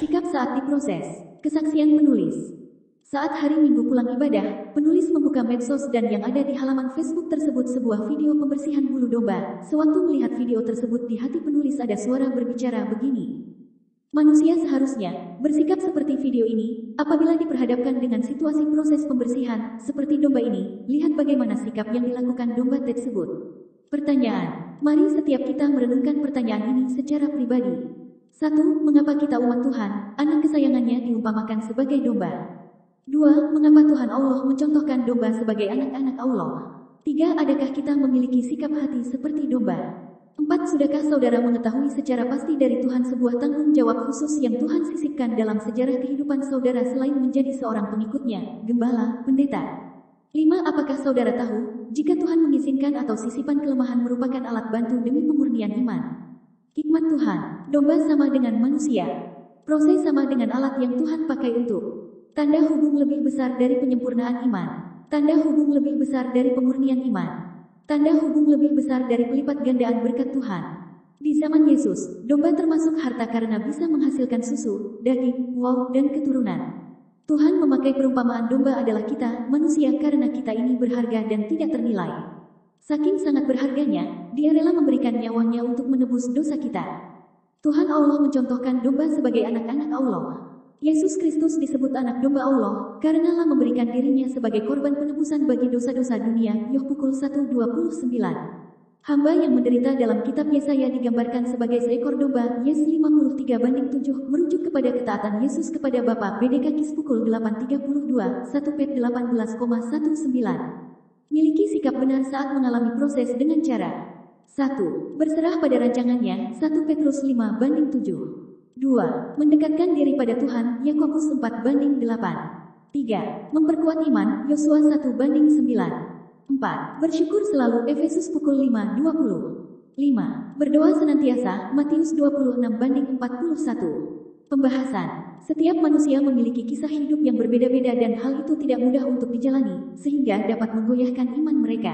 Sikap saat diproses. Kesaksian penulis. Saat hari Minggu pulang ibadah, penulis membuka medsos dan yang ada di halaman Facebook tersebut sebuah video pembersihan bulu domba. Sewaktu melihat video tersebut di hati penulis ada suara berbicara begini. Manusia seharusnya bersikap seperti video ini apabila diperhadapkan dengan situasi proses pembersihan seperti domba ini. Lihat bagaimana sikap yang dilakukan domba tersebut. Pertanyaan. Mari setiap kita merenungkan pertanyaan ini secara pribadi. 1. Mengapa kita umat Tuhan, anak kesayangannya diumpamakan sebagai domba? 2. Mengapa Tuhan Allah mencontohkan domba sebagai anak-anak Allah? 3. Adakah kita memiliki sikap hati seperti domba? 4. Sudahkah saudara mengetahui secara pasti dari Tuhan sebuah tanggung jawab khusus yang Tuhan sisipkan dalam sejarah kehidupan saudara selain menjadi seorang pengikutnya, gembala, pendeta? 5. Apakah saudara tahu, jika Tuhan mengizinkan atau sisipan kelemahan merupakan alat bantu demi pemurnian iman? Hikmat Tuhan, domba sama dengan manusia. Proses sama dengan alat yang Tuhan pakai untuk tanda hubung lebih besar dari penyempurnaan iman. Tanda hubung lebih besar dari pemurnian iman. Tanda hubung lebih besar dari pelipat gandaan berkat Tuhan. Di zaman Yesus, domba termasuk harta karena bisa menghasilkan susu, daging, wool, dan keturunan. Tuhan memakai perumpamaan domba adalah kita, manusia, karena kita ini berharga dan tidak ternilai. Saking sangat berharganya, Dia rela memberikan nyawanya untuk menebus dosa kita. Tuhan Allah mencontohkan domba sebagai anak-anak Allah. Yesus Kristus disebut anak domba Allah, karena Allah memberikan dirinya sebagai korban penebusan bagi dosa-dosa dunia. Yoh 1:29. Hamba yang menderita dalam kitab Yesaya digambarkan sebagai seekor domba. Yes 53:7 merujuk kepada ketaatan Yesus kepada Bapa. BDK Kis pukul 8:32, 1 Pet 18,19. Miliki sikap benar saat mengalami proses dengan cara 1. Berserah pada rancangannya 1 Petrus 5:7. 2. Mendekatkan diri pada Tuhan Yakobus 4:8. 3. Memperkuat iman Yosua 1:9. 4. Bersyukur selalu Efesus pukul 5:20. 5. Berdoa senantiasa Matius 26:41. Pembahasan. Setiap manusia memiliki kisah hidup yang berbeda-beda dan hal itu tidak mudah untuk dijalani, sehingga dapat menggoyahkan iman mereka.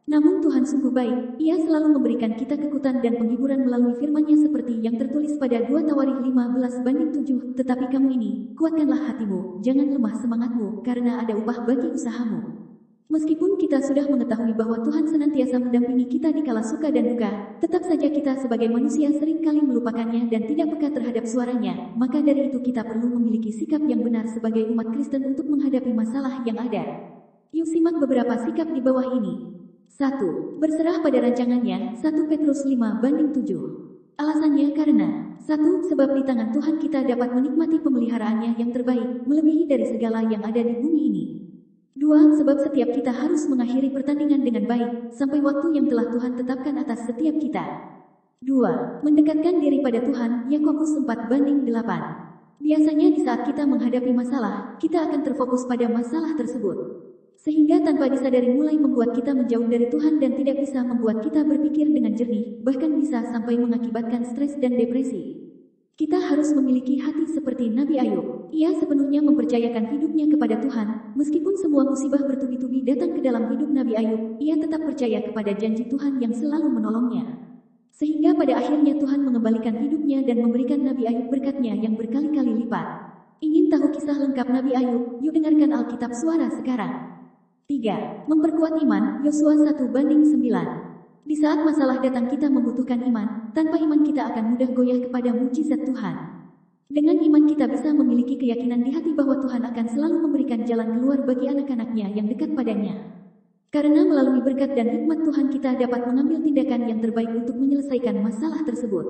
Namun Tuhan sungguh baik, Ia selalu memberikan kita kekuatan dan penghiburan melalui firman-Nya seperti yang tertulis pada 2 Tawarikh 15:7. Tetapi kamu ini, kuatkanlah hatimu, jangan lemah semangatmu, karena ada upah bagi usahamu. Meskipun kita sudah mengetahui bahwa Tuhan senantiasa mendampingi kita di kala suka dan duka, tetap saja kita sebagai manusia seringkali melupakannya dan tidak peka terhadap suaranya. Maka dari itu kita perlu memiliki sikap yang benar sebagai umat Kristen untuk menghadapi masalah yang ada. Yuk simak beberapa sikap di bawah ini. 1. Berserah pada rancangannya 1 Petrus 5:7. Alasannya karena 1. Sebab di tangan Tuhan kita dapat menikmati pemeliharaannya yang terbaik, melebihi dari segala yang ada di bumi ini. 2. Sebab setiap kita harus mengakhiri pertandingan dengan baik, sampai waktu yang telah Tuhan tetapkan atas setiap kita. 2. Mendekatkan diri pada Tuhan Yakobus 4:8. Biasanya di saat kita menghadapi masalah, kita akan terfokus pada masalah tersebut. Sehingga tanpa disadari mulai membuat kita menjauh dari Tuhan dan tidak bisa membuat kita berpikir dengan jernih, bahkan bisa sampai mengakibatkan stres dan depresi. Kita harus memiliki hati seperti Nabi Ayub. Ia sepenuhnya mempercayakan hidupnya kepada Tuhan. Meskipun semua musibah bertubi-tubi datang ke dalam hidup Nabi Ayub, ia tetap percaya kepada janji Tuhan yang selalu menolongnya. Sehingga pada akhirnya Tuhan mengembalikan hidupnya dan memberikan Nabi Ayub berkatnya yang berkali-kali lipat. Ingin tahu kisah lengkap Nabi Ayub? Yuk dengarkan Alkitab Suara sekarang. 3. Memperkuat iman Yosua 1:9. Di saat masalah datang kita membutuhkan iman, tanpa iman kita akan mudah goyah kepada mukjizat Tuhan. Dengan iman kita bisa memiliki keyakinan di hati bahwa Tuhan akan selalu memberikan jalan keluar bagi anak-anaknya yang dekat padanya. Karena melalui berkat dan hikmat Tuhan kita dapat mengambil tindakan yang terbaik untuk menyelesaikan masalah tersebut.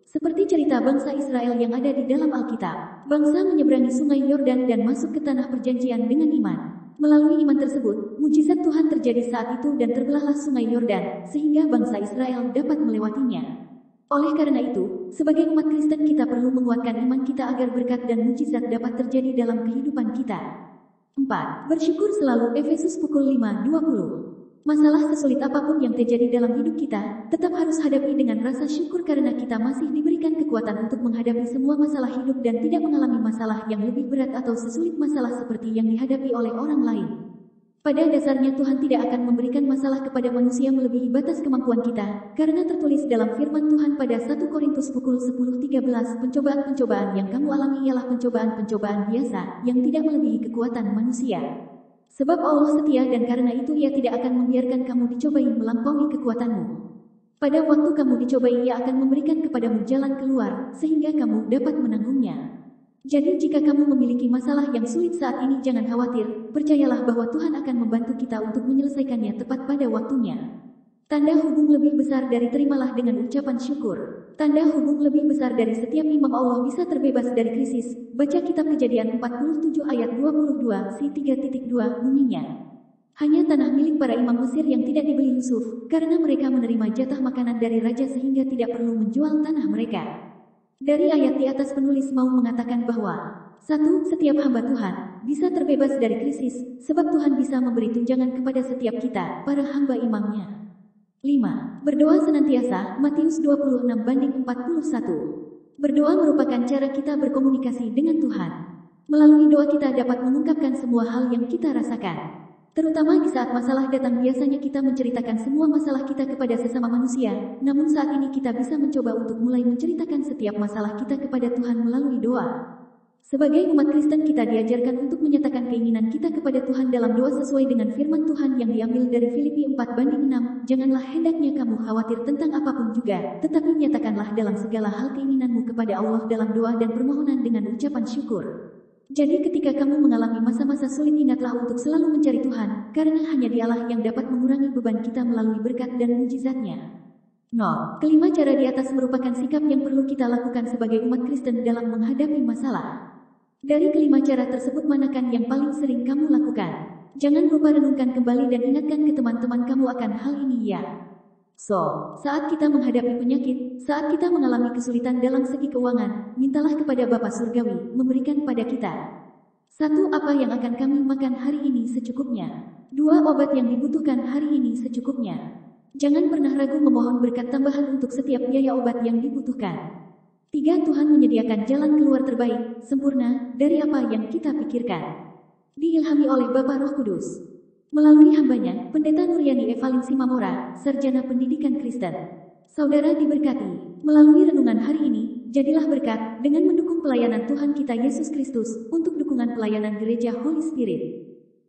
Seperti cerita bangsa Israel yang ada di dalam Alkitab, bangsa menyeberangi sungai Yordan dan masuk ke tanah perjanjian dengan iman. Melalui iman tersebut, mujizat Tuhan terjadi saat itu dan terbelahlah sungai Yordan, sehingga bangsa Israel dapat melewatinya. Oleh karena itu, sebagai umat Kristen kita perlu menguatkan iman kita agar berkat dan mujizat dapat terjadi dalam kehidupan kita. 4. Bersyukur selalu Efesus pukul 5:20. Masalah sesulit apapun yang terjadi dalam hidup kita, tetap harus hadapi dengan rasa syukur karena kita masih diberikan kekuatan untuk menghadapi semua masalah hidup dan tidak mengalami masalah yang lebih berat atau sesulit masalah seperti yang dihadapi oleh orang lain. Pada dasarnya Tuhan tidak akan memberikan masalah kepada manusia melebihi batas kemampuan kita, karena tertulis dalam firman Tuhan pada 1 Korintus 10:13, pencobaan-pencobaan yang kamu alami ialah pencobaan-pencobaan biasa, yang tidak melebihi kekuatan manusia. Sebab Allah setia dan karena itu Ia tidak akan membiarkan kamu dicobai melampaui kekuatanmu. Pada waktu kamu dicobai Ia akan memberikan kepadamu jalan keluar, sehingga kamu dapat menanggungnya. Jadi jika kamu memiliki masalah yang sulit saat ini jangan khawatir, percayalah bahwa Tuhan akan membantu kita untuk menyelesaikannya tepat pada waktunya. Tanda hubung lebih besar dari terimalah dengan ucapan syukur. Tanda hubung lebih besar dari setiap imam Allah bisa terbebas dari krisis. Baca kitab Kejadian 47 ayat 22, C3.2 bunyinya. Hanya tanah milik para imam Mesir yang tidak dibeli Yusuf, karena mereka menerima jatah makanan dari raja sehingga tidak perlu menjual tanah mereka. Dari ayat di atas penulis mau mengatakan bahwa 1. Setiap hamba Tuhan bisa terbebas dari krisis, sebab Tuhan bisa memberi tunjangan kepada setiap kita, para hamba imamnya. 5. Berdoa senantiasa, Matius 26:41. Berdoa merupakan cara kita berkomunikasi dengan Tuhan. Melalui doa kita dapat mengungkapkan semua hal yang kita rasakan. Terutama di saat masalah datang biasanya kita menceritakan semua masalah kita kepada sesama manusia, namun saat ini kita bisa mencoba untuk mulai menceritakan setiap masalah kita kepada Tuhan melalui doa. Sebagai umat Kristen kita diajarkan untuk menyatakan keinginan kita kepada Tuhan dalam doa sesuai dengan firman Tuhan yang diambil dari Filipi 4:6, janganlah hendaknya kamu khawatir tentang apapun juga, tetapi nyatakanlah dalam segala hal keinginanmu kepada Allah dalam doa dan permohonan dengan ucapan syukur. Jadi ketika kamu mengalami masa-masa sulit ingatlah untuk selalu mencari Tuhan, karena hanya Dialah yang dapat mengurangi beban kita melalui berkat dan mujizat-Nya. Kelima cara di atas merupakan sikap yang perlu kita lakukan sebagai umat Kristen dalam menghadapi masalah. Dari kelima cara tersebut manakan yang paling sering kamu lakukan? Jangan lupa renungkan kembali dan ingatkan ke teman-teman kamu akan hal ini ya. Saat kita menghadapi penyakit, saat kita mengalami kesulitan dalam segi keuangan, mintalah kepada Bapa Surgawi, memberikan pada kita. 1. Apa yang akan kami makan hari ini secukupnya. 2. Obat yang dibutuhkan hari ini secukupnya. Jangan pernah ragu memohon berkat tambahan untuk setiap biaya obat yang dibutuhkan. 3. Tuhan menyediakan jalan keluar terbaik, sempurna, dari apa yang kita pikirkan. Diilhami oleh Bapa Roh Kudus. Melalui hambanya, Pendeta Nuryani Evalin Simamora, Sarjana Pendidikan Kristen. Saudara diberkati. Melalui renungan hari ini, jadilah berkat dengan mendukung pelayanan Tuhan kita Yesus Kristus untuk dukungan pelayanan Gereja Holy Spirit.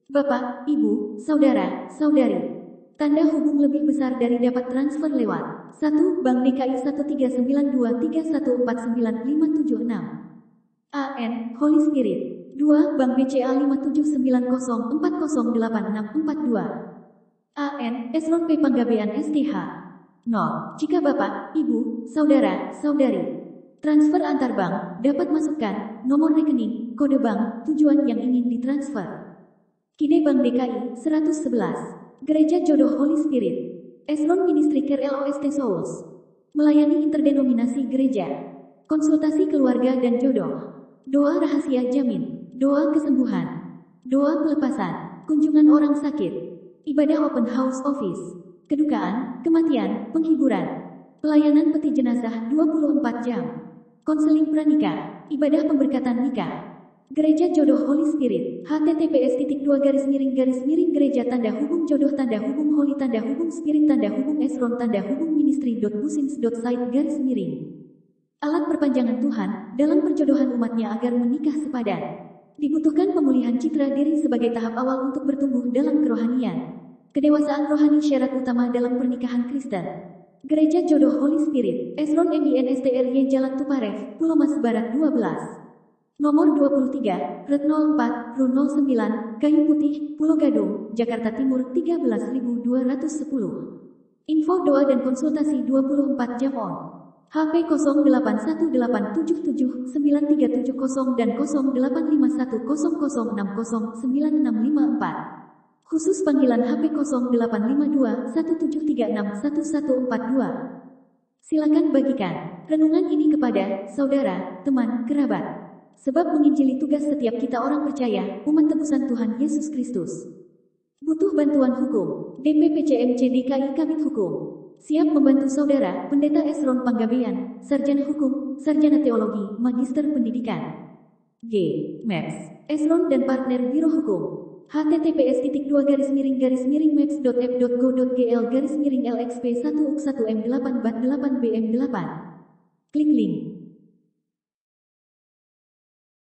Bapak, Ibu, Saudara, Saudari. Tanda hubung lebih besar dari dapat transfer lewat 1. Bank DKI 13923149576 AN, Holy Spirit. 2. Bank BCA 5790408642 AN, Esron P. Panggabean STH. Jika Bapak, Ibu, Saudara, Saudari transfer antar bank, dapat masukkan nomor rekening, kode bank, tujuan yang ingin ditransfer. KIDE Bank DKI 111 Gereja Jodoh Holy Spirit Esron Ministry Care LOST Souls. Melayani interdenominasi gereja. Konsultasi keluarga dan jodoh. Doa rahasia jamin. Doa kesembuhan. Doa pelepasan. Kunjungan orang sakit. Ibadah open house office. Kedukaan, kematian, penghiburan. Pelayanan peti jenazah 24 jam. Konseling pranikah. Ibadah pemberkatan nikah. Gereja Jodoh Holy Spirit, https://gereja tanda hubung jodoh tanda hubung holy tanda hubung spirit tanda hubung esron tanda hubung ministry.busins.site/. Alat perpanjangan Tuhan dalam perjodohan umatnya agar menikah sepadan. Dibutuhkan pemulihan citra diri sebagai tahap awal untuk bertumbuh dalam kerohanian. Kedewasaan rohani syarat utama dalam pernikahan Kristen. Gereja Jodoh Holy Spirit, Esron MINSTRY Jalan Tuparef, Pulau Mas Barat 12. Nomor 23, Red 04, Ru 09, Kayu Putih, Pulau Gadung, Jakarta Timur 13.210. Info doa dan konsultasi 24 jam on. HP 0818779370 dan 085100609654. Khusus panggilan HP 085217361142. Silakan bagikan renungan ini kepada saudara, teman, kerabat. Sebab menginjili tugas setiap kita orang percaya, umat tebusan Tuhan Yesus Kristus. Butuh bantuan hukum, DPPCMC DKI Kabid Hukum. Siap membantu saudara, Pendeta Esron Panggabean, Sarjana Hukum, Sarjana Teologi, Magister Pendidikan. G. Maps, Esron dan Partner Biro Hukum. https://maps.f.go.gl/lxp1uk1m8 bm8. Klik link.